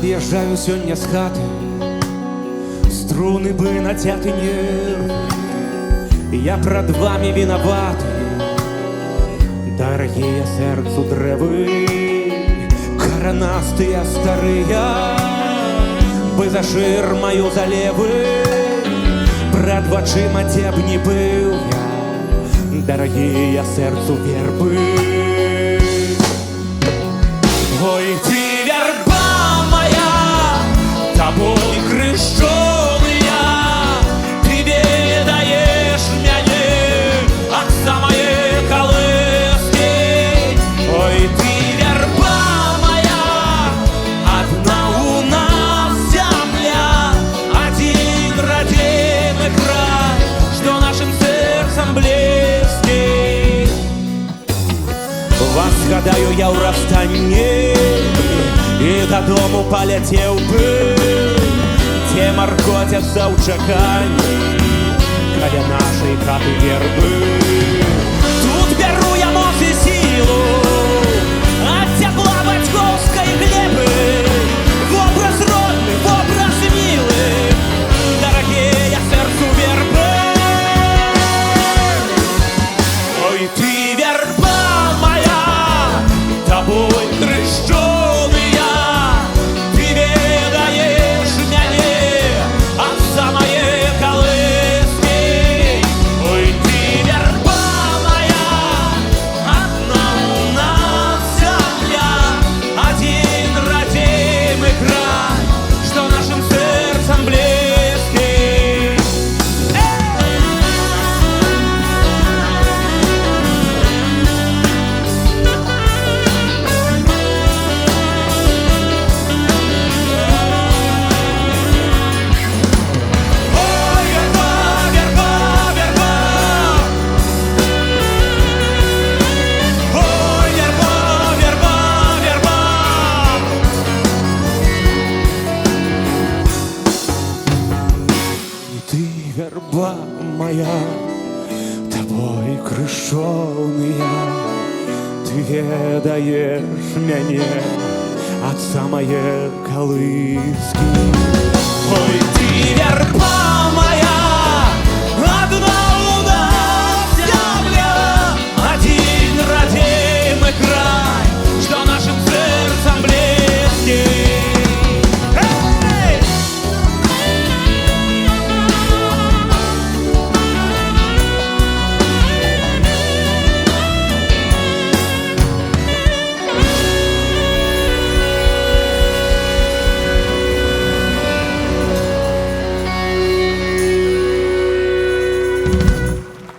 Ад'язджаю сёння з хаты, струны бы нацяты нерв. Я пред вами виноваты, дорогие сердцу дрэвы, коронастые старые, бы за ширмою залевы, пред вачыма дзе б не быў я, дорогие сердцу вербы. Ой, ты верба моя, тобой крыжовая, ты ведаешь мяне от самой колыски. Ой, ты верба моя, одна у нас земля, один родимый край, что нашим сердцем близкий. Вас гадаю я ў расстанні, і дадому паляцеў бы, дзе маркоцяцца ў чаканні каля нашай хаты вербы. Тут бяру я моц і сілу ад цяпла бацькоўскай глебы, вобраз родны, вобраз мілы, дарагія сэрцу вербы. Ой, ты верба моя, тобой крыжовая, ты ведаешь мяне от самой колыски. Ой, ты верба моя, одна у нас земля, один родимый край, что нашим сердцем близкий. Ой, верба, верба, верба. Ой, верба, верба, верба. И ты, верба моя, тобой крыжовная, ты ведаешь мяне от самой колыски. Ой, ты верба моя,